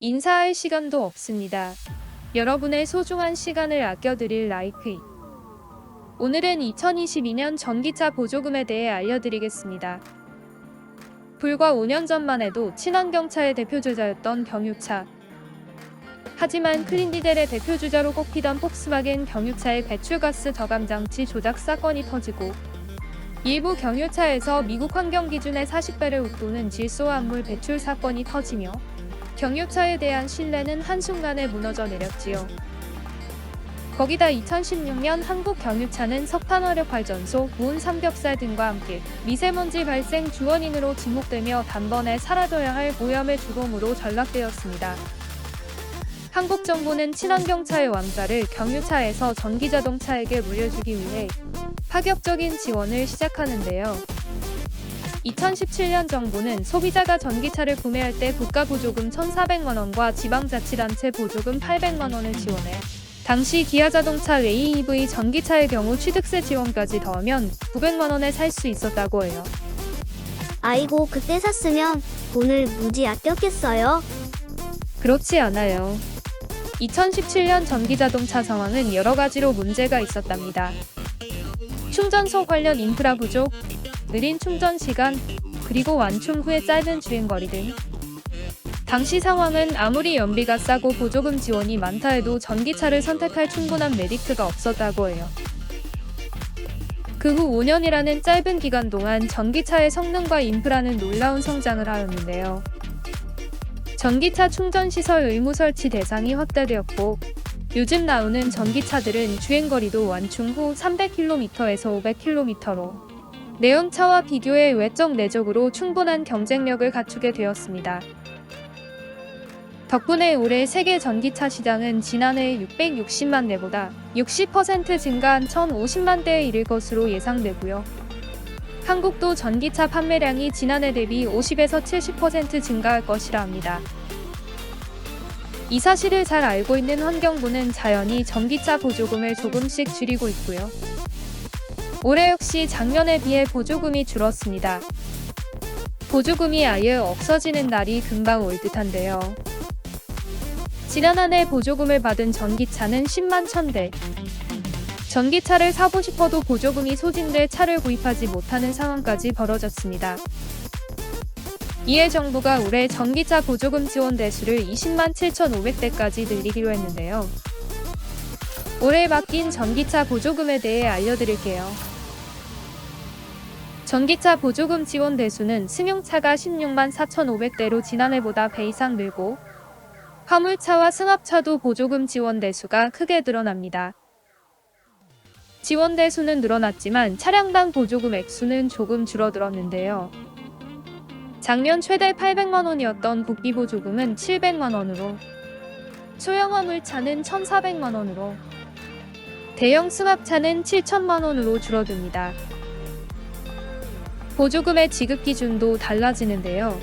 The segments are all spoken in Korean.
인사할 시간도 없습니다. 여러분의 소중한 시간을 아껴드릴 라이크잇. 오늘은 2022년 전기차 보조금에 대해 알려드리겠습니다. 불과 5년 전만 해도 친환경차의 대표주자였던 경유차. 하지만 클린디젤의 대표주자로 꼽히던 폭스바겐 경유차의 배출가스 저감 장치 조작 사건이 터지고 일부 경유차에서 미국 환경 기준의 40배를 웃도는 질소화합물 배출 사건이 터지며 경유차에 대한 신뢰는 한순간에 무너져 내렸지요. 거기다 2016년 한국 경유차는 석탄화력발전소, 문 삼겹살 등과 함께 미세먼지 발생 주원인으로 지목되며 단번에 사라져야 할 오염의 주범으로 전락되었습니다. 한국 정부는 친환경차의 왕좌를 경유차에서 전기자동차에게 물려주기 위해 파격적인 지원을 시작하는데요. 2017년 정부는 소비자가 전기차를 구매할 때 국가보조금 1,400만원과 지방자치단체 보조금 800만원을 지원해 당시 기아자동차 웨이 EV 전기차의 경우 취득세 지원까지 더하면 900만원에 살 수 있었다고 해요. 아이고, 그때 샀으면 돈을 무지 아꼈겠어요? 그렇지 않아요. 2017년 전기자동차 상황은 여러 가지로 문제가 있었답니다. 충전소 관련 인프라 부족, 느린 충전 시간, 그리고 완충 후의 짧은 주행거리 등 당시 상황은 아무리 연비가 싸고 보조금 지원이 많다 해도 전기차를 선택할 충분한 메리트가 없었다고 해요. 그 후 5년이라는 짧은 기간 동안 전기차의 성능과 인프라는 놀라운 성장을 하였는데요. 전기차 충전시설 의무 설치 대상이 확대되었고 요즘 나오는 전기차들은 주행거리도 완충 후 300km에서 500km로 내연차와 비교해 외적 내적으로 충분한 경쟁력을 갖추게 되었습니다. 덕분에 올해 세계 전기차 시장은 지난해 660만 대보다 60% 증가한 1,050만 대에 이를 것으로 예상되고요. 한국도 전기차 판매량이 지난해 대비 50에서 70% 증가할 것이라 합니다. 이 사실을 잘 알고 있는 환경부는 자연히 전기차 보조금을 조금씩 줄이고 있고요. 올해 역시 작년에 비해 보조금이 줄었습니다. 보조금이 아예 없어지는 날이 금방 올 듯한데요. 지난 한 해 보조금을 받은 전기차는 10만 1,000대. 전기차를 사고 싶어도 보조금이 소진돼 차를 구입하지 못하는 상황까지 벌어졌습니다. 이에 정부가 올해 전기차 보조금 지원 대수를 20만 7,500대까지 늘리기로 했는데요. 올해 바뀐 전기차 보조금에 대해 알려드릴게요. 전기차 보조금 지원 대수는 승용차가 16만 4,500대로 지난해보다 배 이상 늘고 화물차와 승합차도 보조금 지원 대수가 크게 늘어납니다. 지원 대수는 늘어났지만 차량당 보조금 액수는 조금 줄어들었는데요. 작년 최대 800만원이었던 국비 보조금은 700만원으로, 소형 화물차는 1,400만원으로, 대형 승합차는 7천만원으로 줄어듭니다. 보조금의 지급 기준도 달라지는데요.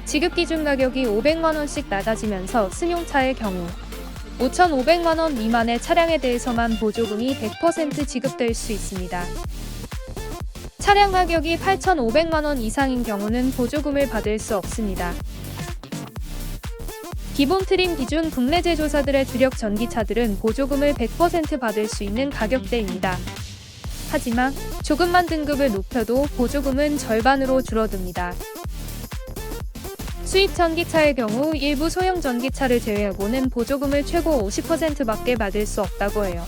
지급 기준 가격이 500만원씩 낮아지면서 승용차의 경우 5,500만원 미만의 차량에 대해서만 보조금이 100% 지급될 수 있습니다. 차량 가격이 8,500만원 이상인 경우는 보조금을 받을 수 없습니다. 기본 트림 기준 국내 제조사들의 주력 전기차들은 보조금을 100% 받을 수 있는 가격대입니다. 하지만 조금만 등급을 높여도 보조금은 절반으로 줄어듭니다. 수입 전기차의 경우 일부 소형 전기차를 제외하고는 보조금을 최고 50%밖에 받을 수 없다고 해요.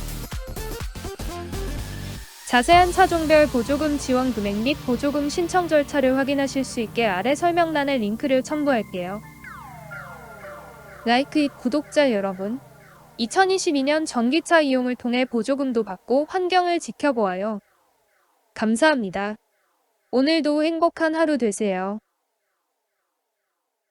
자세한 차종별 보조금 지원 금액 및 보조금 신청 절차를 확인하실 수 있게 아래 설명란에 링크를 첨부할게요. 라이크잇 구독자 여러분, 2022년 전기차 이용을 통해 보조금도 받고 환경을 지켜보아요. 감사합니다. 오늘도 행복한 하루 되세요.